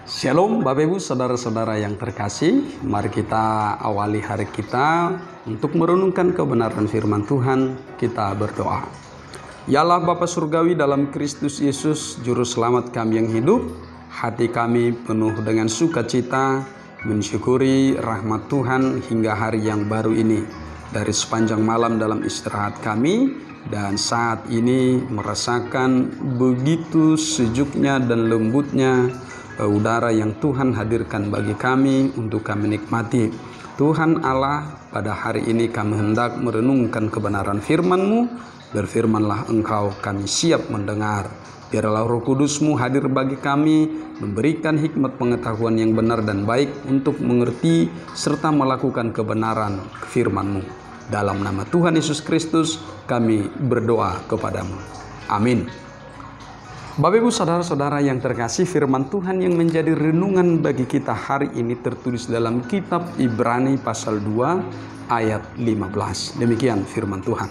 Shalom Bapak Ibu Saudara-saudara yang terkasih. Mari kita awali hari kita untuk merenungkan kebenaran firman Tuhan. Kita berdoa. Ya Allah Bapa Surgawi, dalam Kristus Yesus Juru Selamat kami yang hidup, hati kami penuh dengan sukacita mensyukuri rahmat Tuhan hingga hari yang baru ini. Dari sepanjang malam dalam istirahat kami, dan saat ini merasakan begitu sejuknya dan lembutnya udara yang Tuhan hadirkan bagi kami untuk kami nikmati. Tuhan Allah, pada hari ini kami hendak merenungkan kebenaran firman-Mu. Berfirmanlah Engkau, kami siap mendengar. Biarlah Roh Kudus-Mu hadir bagi kami, memberikan hikmat pengetahuan yang benar dan baik untuk mengerti serta melakukan kebenaran firman-Mu. Dalam nama Tuhan Yesus Kristus kami berdoa kepadamu. Amin. Bapak Ibu Saudara-saudara yang terkasih, firman Tuhan yang menjadi renungan bagi kita hari ini tertulis dalam kitab Ibrani pasal 2 ayat 15. Demikian firman Tuhan.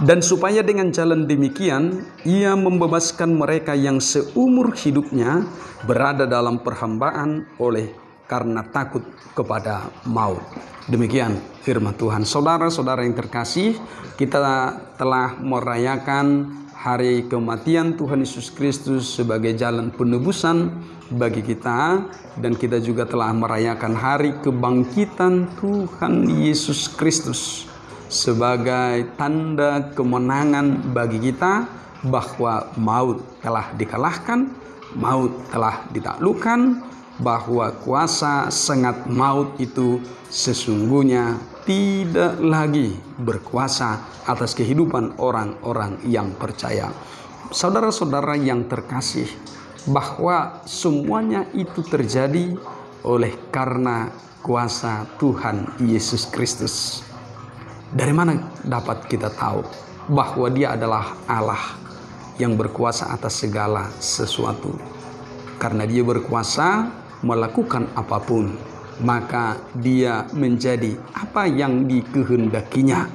Dan supaya dengan jalan demikian ia membebaskan mereka yang seumur hidupnya berada dalam perhambaan oleh karena takut kepada maut. Demikian firman Tuhan. Saudara-saudara yang terkasih, kita telah merayakan hari kematian Tuhan Yesus Kristus sebagai jalan penebusan bagi kita, dan kita juga telah merayakan hari kebangkitan Tuhan Yesus Kristus sebagai tanda kemenangan bagi kita bahwa maut telah dikalahkan, maut telah ditaklukkan, bahwa kuasa sengat maut itu sesungguhnya tidak lagi berkuasa atas kehidupan orang-orang yang percaya. Saudara-saudara yang terkasih, bahwa semuanya itu terjadi oleh karena kuasa Tuhan Yesus Kristus. Dari mana dapat kita tahu bahwa Dia adalah Allah yang berkuasa atas segala sesuatu? Karena Dia berkuasa melakukan apapun, maka Dia menjadi apa yang dikehendakinya,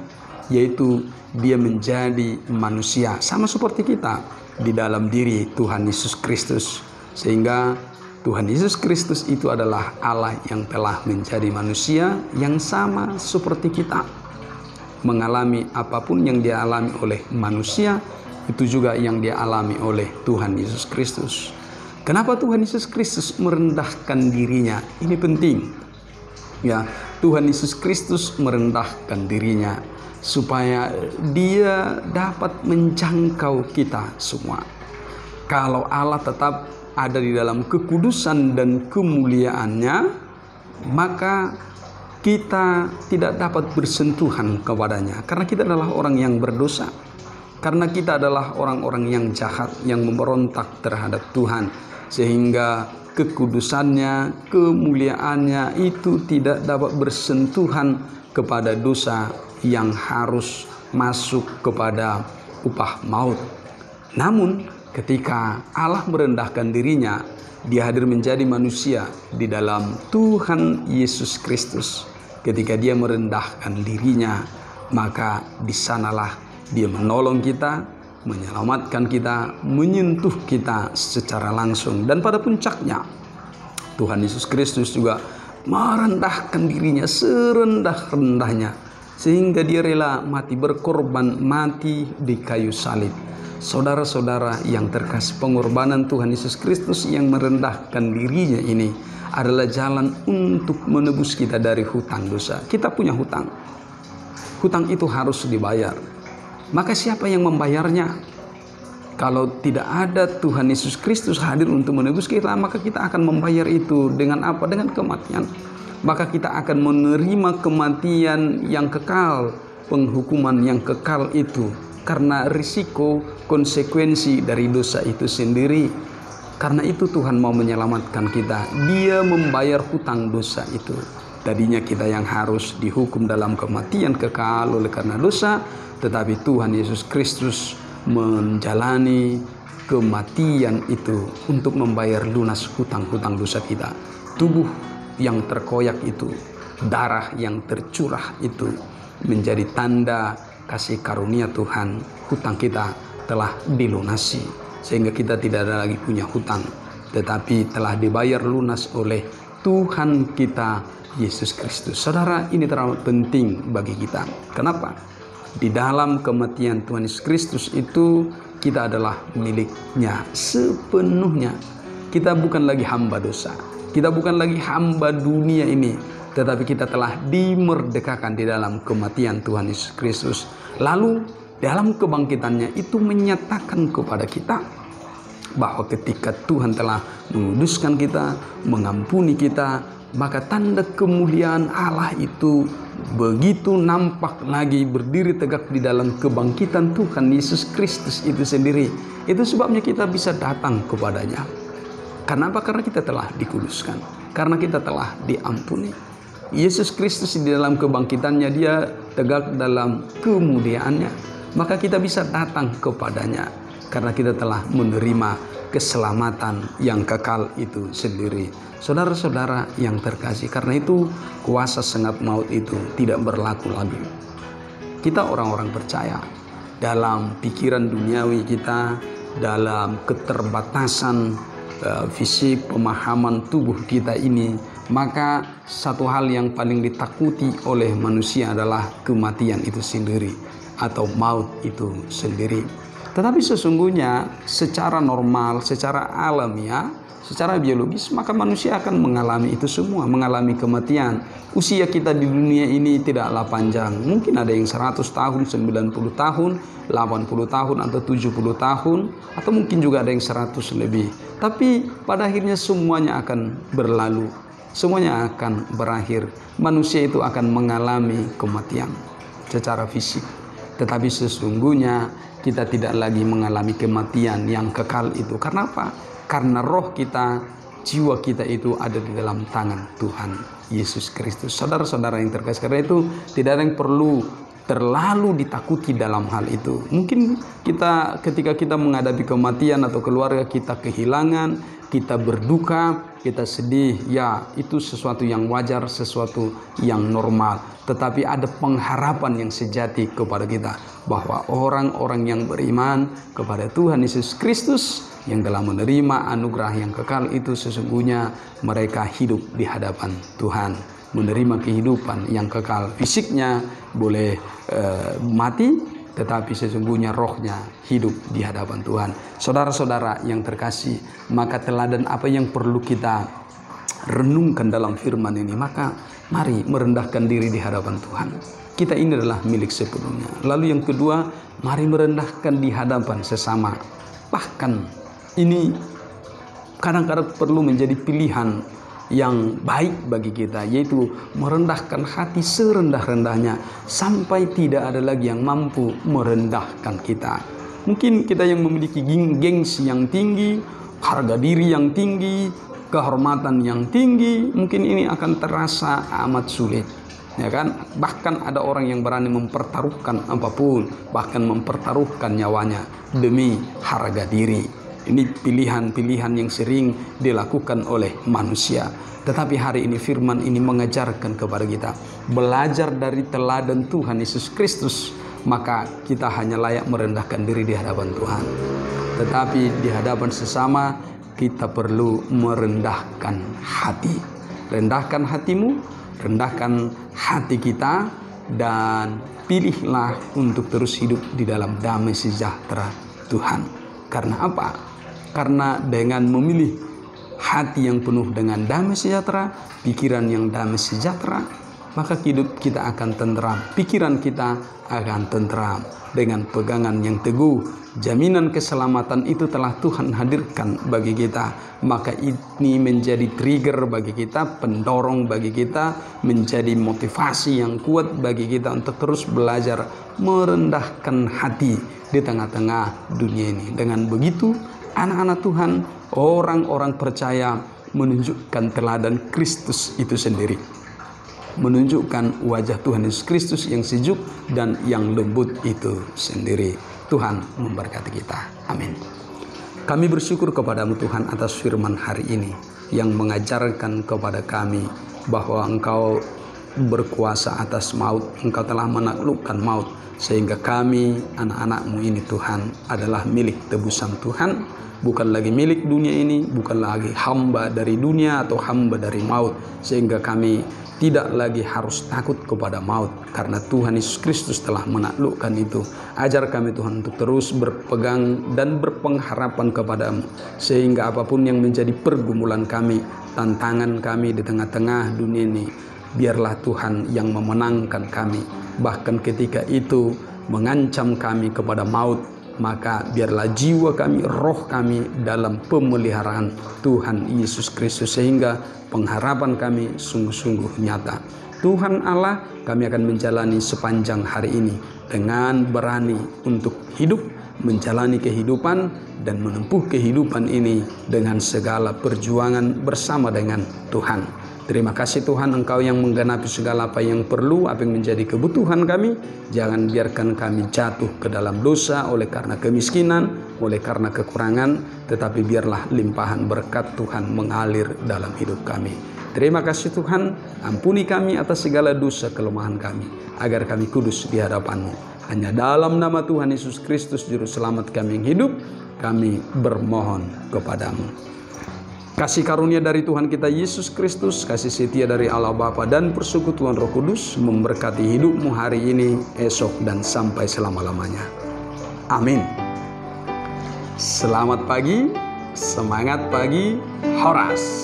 yaitu Dia menjadi manusia sama seperti kita di dalam diri Tuhan Yesus Kristus. Sehingga Tuhan Yesus Kristus itu adalah Allah yang telah menjadi manusia yang sama seperti kita, mengalami apapun yang dialami oleh manusia, itu juga yang dialami oleh Tuhan Yesus Kristus. Kenapa Tuhan Yesus Kristus merendahkan dirinya? Ini penting. Ya, Tuhan Yesus Kristus merendahkan dirinya supaya Dia dapat menjangkau kita semua. Kalau Allah tetap ada di dalam kekudusan dan kemuliaannya, maka kita tidak dapat bersentuhan kepadanya, karena kita adalah orang yang berdosa, karena kita adalah orang-orang yang jahat, yang memberontak terhadap Tuhan, sehingga kekudusannya, kemuliaannya itu tidak dapat bersentuhan kepada dosa yang harus masuk kepada upah maut. Namun ketika Allah merendahkan dirinya, Dia hadir menjadi manusia di dalam Tuhan Yesus Kristus. Ketika Dia merendahkan dirinya, maka di sanalah Dia menolong kita, menyelamatkan kita, menyentuh kita secara langsung. Dan pada puncaknya Tuhan Yesus Kristus juga merendahkan dirinya serendah-rendahnya, sehingga Dia rela mati, berkorban, mati di kayu salib. Saudara-saudara yang terkasih, pengorbanan Tuhan Yesus Kristus yang merendahkan dirinya ini adalah jalan untuk menebus kita dari hutang dosa. Kita punya hutang. Hutang itu harus dibayar. Maka siapa yang membayarnya? Kalau tidak ada Tuhan Yesus Kristus hadir untuk menebus kita, maka kita akan membayar itu dengan apa? Dengan kematian. Maka kita akan menerima kematian yang kekal, penghukuman yang kekal itu, karena risiko konsekuensi dari dosa itu sendiri. Karena itu Tuhan mau menyelamatkan kita. Dia membayar hutang dosa itu. Tadinya kita yang harus dihukum dalam kematian kekal oleh karena dosa, tetapi Tuhan Yesus Kristus menjalani kematian itu untuk membayar lunas hutang-hutang dosa kita. Tubuh yang terkoyak itu, darah yang tercurah itu menjadi tanda kasih karunia Tuhan. Hutang kita telah dilunasi, sehingga kita tidak ada lagi punya hutang. tetapi telah dibayar lunas oleh Tuhan kita Yesus Kristus. Saudara, ini terlalu penting bagi kita. Kenapa? Di dalam kematian Tuhan Yesus Kristus itu kita adalah miliknya sepenuhnya. Kita bukan lagi hamba dosa. Kita bukan lagi hamba dunia ini, tetapi kita telah dimerdekakan di dalam kematian Tuhan Yesus Kristus. Lalu dalam kebangkitannya itu menyatakan kepada kita bahwa ketika Tuhan telah menguduskan kita, mengampuni kita, maka tanda kemuliaan Allah itu begitu nampak lagi berdiri tegak di dalam kebangkitan Tuhan Yesus Kristus itu sendiri. Itu sebabnya kita bisa datang kepadanya. Kenapa? Karena kita telah dikuduskan, karena kita telah diampuni. Yesus Kristus di dalam kebangkitannya, dia tegak dalam kemuliaannya, maka kita bisa datang kepadanya karena kita telah menerima keselamatan yang kekal itu sendiri. Saudara-saudara yang terkasih, karena itu kuasa sengat maut itu tidak berlaku lagi. Kita orang-orang percaya, dalam pikiran duniawi kita, dalam keterbatasan fisik, pemahaman tubuh kita ini, maka satu hal yang paling ditakuti oleh manusia adalah kematian itu sendiri atau maut itu sendiri. Tetapi sesungguhnya secara normal, secara alamiah, secara biologis, maka manusia akan mengalami itu semua, mengalami kematian. Usia kita di dunia ini tidaklah panjang. Mungkin ada yang 100 tahun, 90 tahun, 80 tahun, atau 70 tahun, atau mungkin juga ada yang 100 lebih. Tapi pada akhirnya semuanya akan berlalu. Semuanya akan berakhir. Manusia itu akan mengalami kematian secara fisik. Tetapi sesungguhnya kita tidak lagi mengalami kematian yang kekal itu. Karena apa? Karena roh kita, jiwa kita itu ada di dalam tangan Tuhan Yesus Kristus. Saudara-saudara yang terkasih, karena itu tidak ada yang perlu terlalu ditakuti dalam hal itu. Mungkin kita ketika kita menghadapi kematian atau keluarga kita kehilangan, kita berduka, kita sedih, ya itu sesuatu yang wajar, sesuatu yang normal. Tetapi ada pengharapan yang sejati kepada kita, bahwa orang-orang yang beriman kepada Tuhan Yesus Kristus yang telah menerima anugerah yang kekal itu, sesungguhnya mereka hidup di hadapan Tuhan, menerima kehidupan yang kekal. Fisiknya boleh mati, tetapi sesungguhnya rohnya hidup di hadapan Tuhan. Saudara-saudara yang terkasih, maka teladan apa yang perlu kita renungkan dalam firman ini? Maka mari merendahkan diri di hadapan Tuhan. Kita ini adalah milik sepenuhnya. Lalu yang kedua, mari merendahkan di hadapan sesama. Bahkan ini kadang-kadang perlu menjadi pilihan yang baik bagi kita, yaitu merendahkan hati serendah-rendahnya sampai tidak ada lagi yang mampu merendahkan kita. Mungkin kita yang memiliki gengsi yang tinggi, harga diri yang tinggi, kehormatan yang tinggi, mungkin ini akan terasa amat sulit, ya kan? Bahkan ada orang yang berani mempertaruhkan apapun, bahkan mempertaruhkan nyawanya demi harga diri. Ini pilihan-pilihan yang sering dilakukan oleh manusia. Tetapi hari ini firman ini mengajarkan kepada kita, belajar dari teladan Tuhan Yesus Kristus, maka kita hanya layak merendahkan diri di hadapan Tuhan. Tetapi di hadapan sesama kita perlu merendahkan hati. Rendahkan hatimu, rendahkan hati kita, dan pilihlah untuk terus hidup di dalam damai sejahtera Tuhan. Karena apa? Karena dengan memilih hati yang penuh dengan damai sejahtera, pikiran yang damai sejahtera, maka hidup kita akan tenteram, pikiran kita akan tenteram. Dengan pegangan yang teguh, jaminan keselamatan itu telah Tuhan hadirkan bagi kita. Maka ini menjadi trigger bagi kita, pendorong bagi kita, menjadi motivasi yang kuat bagi kita untuk terus belajar merendahkan hati di tengah-tengah dunia ini. Dengan begitu, anak-anak Tuhan, orang-orang percaya menunjukkan teladan Kristus itu sendiri. Menunjukkan wajah Tuhan Yesus Kristus yang sejuk dan yang lembut itu sendiri. Tuhan memberkati kita. Amin. Kami bersyukur kepadamu Tuhan atas firman hari ini yang mengajarkan kepada kami bahwa Engkau berkuasa atas maut, Engkau telah menaklukkan maut, sehingga kami anak-anak-Mu ini Tuhan adalah milik tebusan Tuhan, bukan lagi milik dunia ini, bukan lagi hamba dari dunia atau hamba dari maut, sehingga kami tidak lagi harus takut kepada maut, karena Tuhan Yesus Kristus telah menaklukkan itu. Ajar kami Tuhan untuk terus berpegang dan berpengharapan kepada-Mu, sehingga apapun yang menjadi pergumulan kami, tantangan kami di tengah-tengah dunia ini, biarlah Tuhan yang memenangkan kami. Bahkan ketika itu mengancam kami kepada maut, maka biarlah jiwa kami, roh kami dalam pemeliharaan Tuhan Yesus Kristus, sehingga pengharapan kami sungguh-sungguh nyata. Tuhan Allah, kami akan menjalani sepanjang hari ini dengan berani untuk hidup, menjalani kehidupan dan menempuh kehidupan ini dengan segala perjuangan bersama dengan Tuhan. Terima kasih Tuhan, Engkau yang menggenapi segala apa yang perlu, apa yang menjadi kebutuhan kami. Jangan biarkan kami jatuh ke dalam dosa oleh karena kemiskinan, oleh karena kekurangan, tetapi biarlah limpahan berkat Tuhan mengalir dalam hidup kami. Terima kasih Tuhan, ampuni kami atas segala dosa kelemahan kami, agar kami kudus di hadapan-Mu. Hanya dalam nama Tuhan Yesus Kristus, Juru Selamat kami yang hidup, kami bermohon kepada-Mu. Kasih karunia dari Tuhan kita Yesus Kristus, kasih setia dari Allah Bapa dan persekutuan Roh Kudus memberkati hidupmu hari ini, esok, dan sampai selama-lamanya. Amin. Selamat pagi, semangat pagi, Horas.